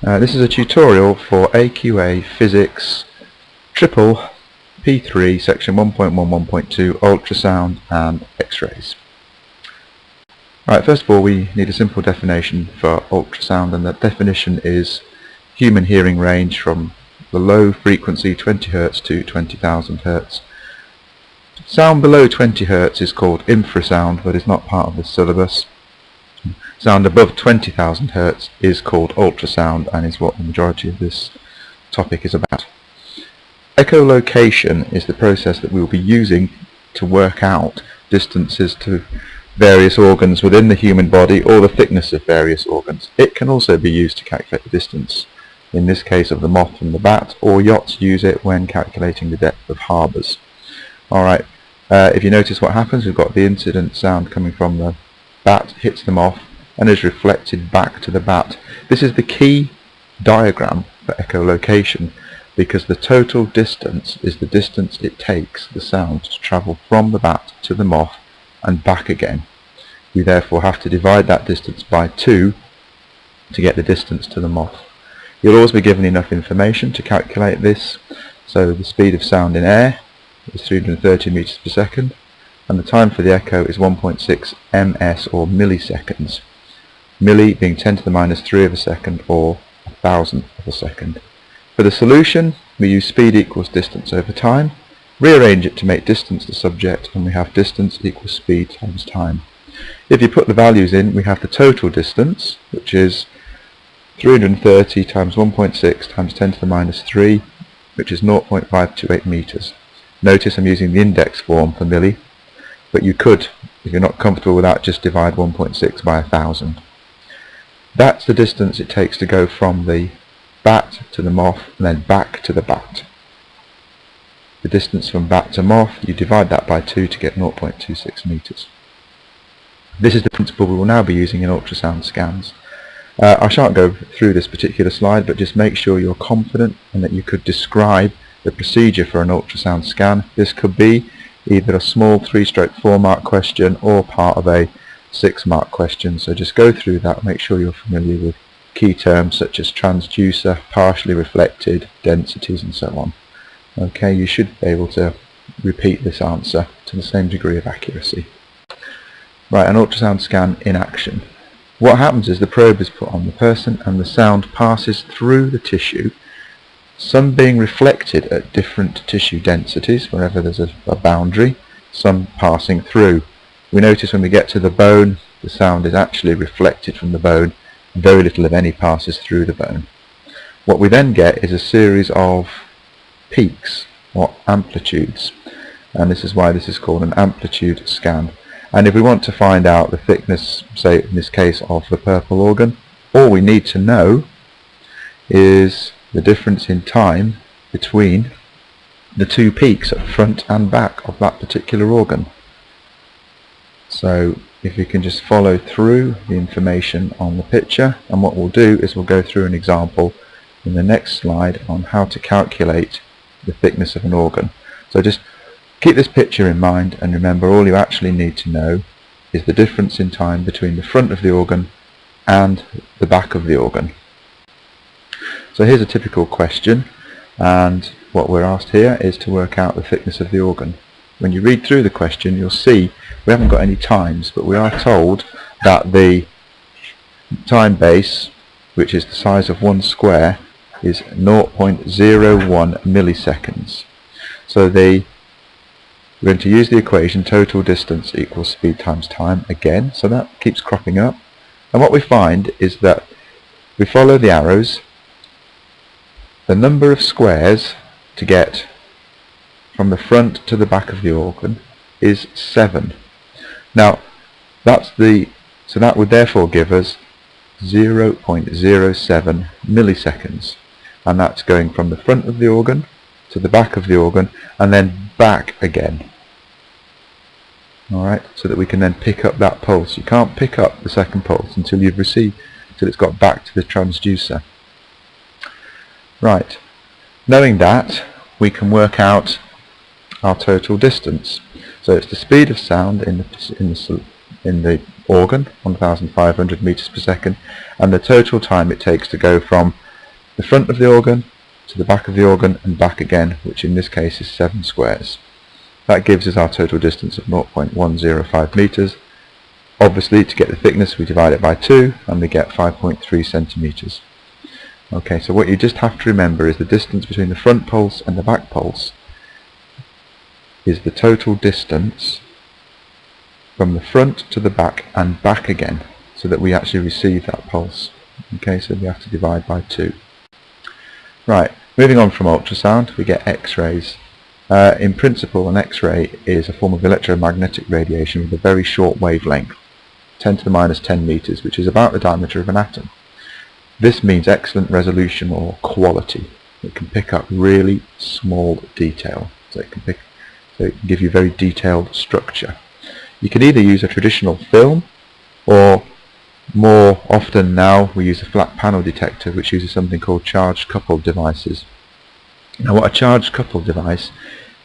This is a tutorial for AQA Physics Triple P3 Section 1.1.1.2 Ultrasound and X-rays. Right, first of all we need a simple definition for ultrasound, and that definition is human hearing range from the low frequency 20 Hz to 20,000 Hz. Sound below 20 Hz is called infrasound, but is not part of the syllabus. Sound above 20,000 Hz is called ultrasound, and is what the majority of this topic is about. Echolocation is the process that we will be using to work out distances to various organs within the human body, or the thickness of various organs. It can also be used to calculate the distance, in this case of the moth from the bat, or yachts use it when calculating the depth of harbours. Alright, if you notice what happens, we've got the incident sound coming from the bat, hits the moth, and is reflected back to the bat. This is the key diagram for echolocation, because the total distance is the distance it takes the sound to travel from the bat to the moth and back again. We therefore have to divide that distance by 2 to get the distance to the moth. You'll always be given enough information to calculate this. So the speed of sound in air is 330 meters per second, and the time for the echo is 1.6 ms, or milliseconds. Milli being 10 to the minus 3 of a second, or 1,000th of a second. For the solution, we use speed equals distance over time, rearrange it to make distance the subject, and we have distance equals speed times time. If you put the values in, we have the total distance, which is 330 times 1.6 times 10 to the minus 3, which is 0.528 meters. Notice I'm using the index form for milli, but you could, if you're not comfortable with that, just divide 1.6 by 1,000. That's the distance it takes to go from the bat to the moth and then back to the bat. The distance from bat to moth, you divide that by 2 to get 0.26 meters. This is the principle we will now be using in ultrasound scans. I shan't go through this particular slide, but just make sure you're confident and that you could describe the procedure for an ultrasound scan. This could be either a small 3-stroke 4-mark question or part of a 6-mark question, so just go through that, make sure you're familiar with key terms such as transducer, partially reflected, densities, and so on. Okay, you should be able to repeat this answer to the same degree of accuracy. Right, an ultrasound scan in action. What happens is the probe is put on the person and the sound passes through the tissue, some being reflected at different tissue densities wherever there's a boundary, some passing through. We notice when we get to the bone, the sound is actually reflected from the bone. Very little, if any, passes through the bone. What we then get is a series of peaks or amplitudes, and this is why this is called an amplitude scan. And if we want to find out the thickness, say in this case of the purple organ, all we need to know is the difference in time between the two peaks at front and back of that particular organ. So if you can just follow through the information on the picture, and what we'll do is we'll go through an example in the next slide on how to calculate the thickness of an organ. So just keep this picture in mind, and remember all you actually need to know is the difference in time between the front of the organ and the back of the organ. So here's a typical question, and what we're asked here is to work out the thickness of the organ. When you read through the question, you'll see we haven't got any times, but we are told that the time base, which is the size of 1 square, is 0.01 milliseconds. So we're going to use the equation total distance equals speed times time again, so that keeps cropping up. And what we find is that we follow the arrows. The number of squares to get from the front to the back of the organ is 7. Now so that would therefore give us 0.07 milliseconds, and that's going from the front of the organ to the back of the organ and then back again. Alright, so that we can then pick up that pulse. You can't pick up the second pulse until it's got back to the transducer. Right, knowing that, we can work out our total distance. So it's the speed of sound in the organ, 1,500 meters per second, and the total time it takes to go from the front of the organ to the back of the organ and back again, which in this case is 7 squares. That gives us our total distance of 0.105 meters. Obviously, to get the thickness, we divide it by 2 and we get 5.3 centimeters. Okay, so what you just have to remember is the distance between the front pulse and the back pulse is the total distance from the front to the back and back again, so that we actually receive that pulse. Okay, so we have to divide by 2. Right, moving on from ultrasound, we get X-rays. In principle, an X-ray is a form of electromagnetic radiation with a very short wavelength, 10 to the minus 10 meters, which is about the diameter of an atom. This means excellent resolution or quality. It can pick up really small detail, so it can give you very detailed structure. You can either use a traditional film, or more often now we use a flat panel detector, which uses something called charged coupled devices. Now, what a charged coupled device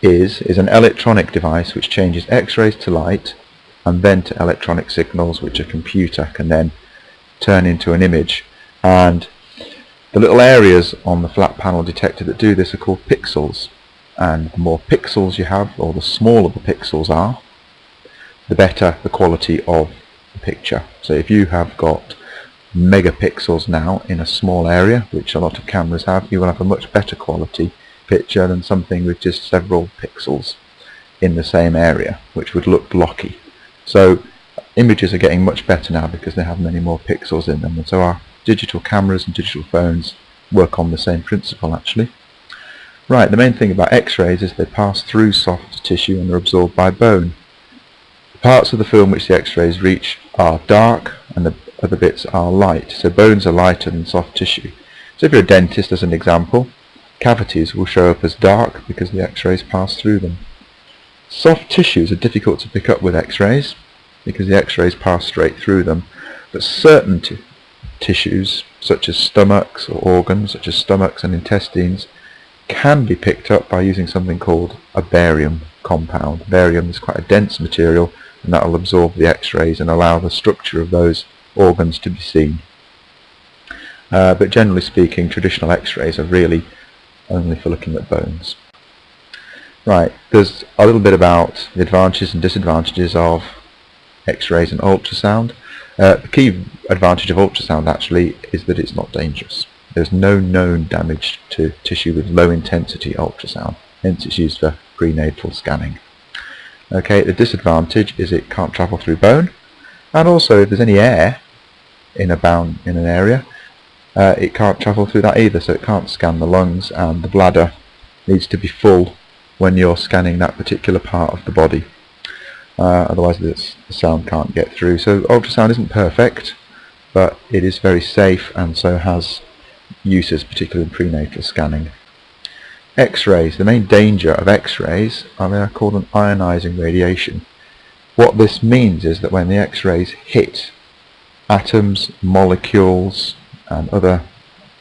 is an electronic device which changes X-rays to light and then to electronic signals, which a computer can then turn into an image. And the little areas on the flat panel detector that do this are called pixels. And the more pixels you have, or the smaller the pixels are, the better the quality of the picture. So if you have got megapixels now in a small area, which a lot of cameras have, you will have a much better quality picture than something with just several pixels in the same area, which would look blocky. So images are getting much better now because they have many more pixels in them, and so our digital cameras and digital phones work on the same principle actually. Right, the main thing about X-rays is they pass through soft tissue and are absorbed by bone. The parts of the film which the X-rays reach are dark and the other bits are light, so bones are lighter than soft tissue. So if you're a dentist, as an example, cavities will show up as dark because the X-rays pass through them. Soft tissues are difficult to pick up with X-rays because the X-rays pass straight through them, but certain tissues, such as stomachs or organs, such as stomachs and intestines, can be picked up by using something called a barium compound. Barium is quite a dense material, and that will absorb the X-rays and allow the structure of those organs to be seen. But generally speaking, traditional X-rays are really only for looking at bones. Right, there's a little bit about the advantages and disadvantages of X-rays and ultrasound. The key advantage of ultrasound actually is that it's not dangerous. There's no known damage to tissue with low intensity ultrasound, hence it's used for prenatal scanning. Okay, the disadvantage is it can't travel through bone, and also if there's any air in an area, it can't travel through that either, so it can't scan the lungs, and the bladder needs to be full when you're scanning that particular part of the body. Otherwise the sound can't get through. So ultrasound isn't perfect, but it is very safe and so has uses, particularly in prenatal scanning. X-rays, the main danger of X-rays are called an ionizing radiation. What this means is that when the X-rays hit atoms, molecules and other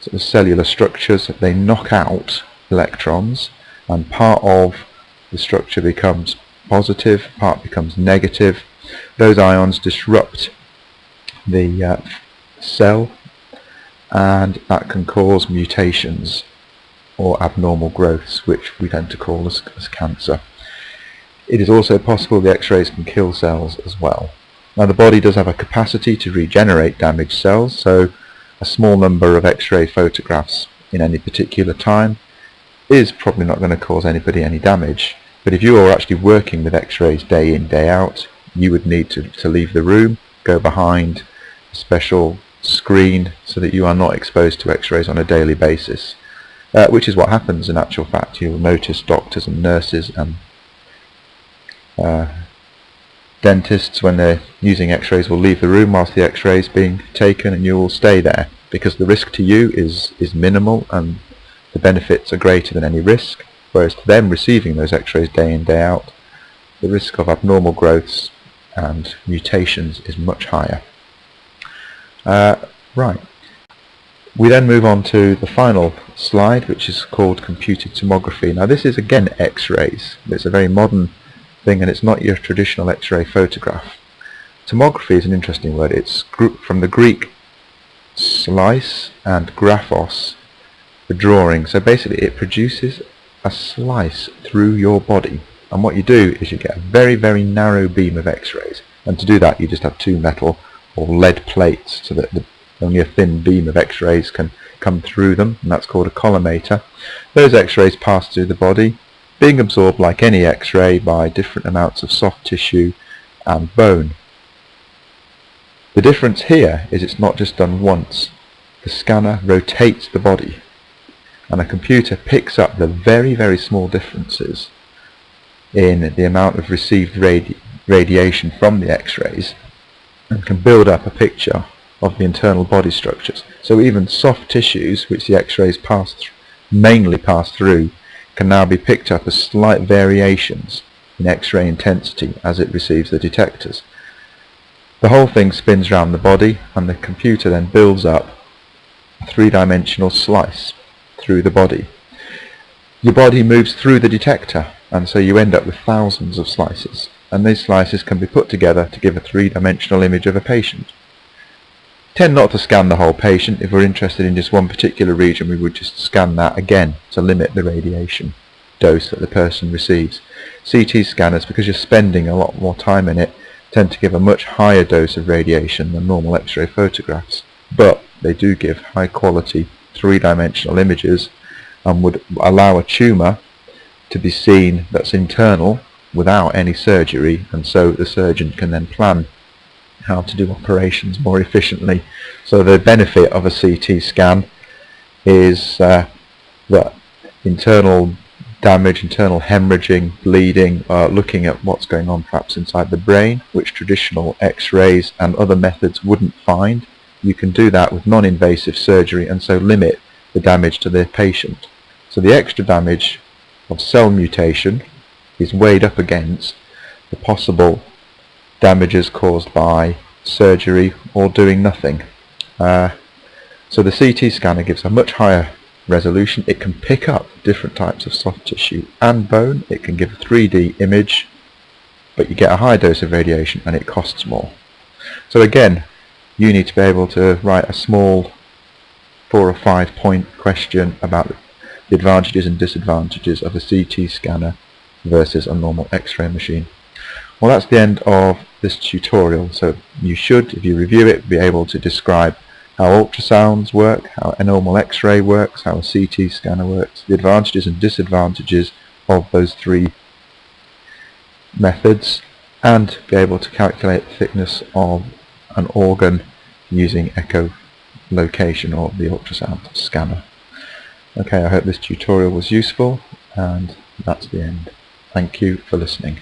sort of cellular structures, they knock out electrons, and part of the structure becomes positive, part becomes negative. Those ions disrupt the cell, and that can cause mutations or abnormal growths, which we tend to call as cancer. It is also possible the X-rays can kill cells as well. Now, the body does have a capacity to regenerate damaged cells, so a small number of X-ray photographs in any particular time is probably not going to cause anybody any damage. But if you are actually working with X-rays day in, day out, you would need to leave the room, go behind a special screen so that you are not exposed to X-rays on a daily basis, which is what happens in actual fact. You'll notice doctors and nurses and dentists, when they're using X-rays, will leave the room whilst the X-ray is being taken, and you will stay there because the risk to you is minimal and the benefits are greater than any risk, whereas to them receiving those X-rays day in, day out, the risk of abnormal growths and mutations is much higher. Right. We then move on to the final slide, which is called computed tomography. Now this is again X-rays. It's a very modern thing, and it's not your traditional X-ray photograph. Tomography is an interesting word. It's from the Greek slice and graphos, a drawing. So basically it produces a slice through your body, and what you do is you get a very, very narrow beam of X-rays, and to do that you just have two metal or lead plates so that only a thin beam of X-rays can come through them, and that's called a collimator. Those X-rays pass through the body, being absorbed like any X-ray by different amounts of soft tissue and bone. The difference here is it's not just done once. The scanner rotates the body, and a computer picks up the very, very small differences in the amount of received radiation from the X-rays and can build up a picture of the internal body structures. So even soft tissues, which the X-rays mainly pass through, can now be picked up as slight variations in X-ray intensity as it receives the detectors. The whole thing spins around the body, and the computer then builds up a three-dimensional slice through the body. Your body moves through the detector, and so you end up with thousands of slices, and these slices can be put together to give a three-dimensional image of a patient. Tend not to scan the whole patient. If we're interested in just one particular region, we would just scan that again to limit the radiation dose that the person receives. CT scanners, because you're spending a lot more time in it, tend to give a much higher dose of radiation than normal X-ray photographs, but they do give high quality three-dimensional images and would allow a tumour to be seen that's internal without any surgery, and so the surgeon can then plan how to do operations more efficiently. So the benefit of a CT scan is that internal damage, internal hemorrhaging, bleeding, looking at what's going on perhaps inside the brain, which traditional X-rays and other methods wouldn't find. You can do that with non-invasive surgery and so limit the damage to the patient. So the extra damage of cell mutation is weighed up against the possible damages caused by surgery or doing nothing. So the CT scanner gives a much higher resolution. It can pick up different types of soft tissue and bone. It can give a 3D image, but you get a high dose of radiation and it costs more. So again, you need to be able to write a small 4 or 5 point question about the advantages and disadvantages of a CT scanner versus a normal X-ray machine. Well, that's the end of this tutorial. So you should, if you review it, be able to describe how ultrasounds work, how a normal X-ray works, how a CT scanner works, the advantages and disadvantages of those three methods, and be able to calculate the thickness of an organ using echolocation or the ultrasound scanner. Okay, I hope this tutorial was useful, and that's the end. Thank you for listening.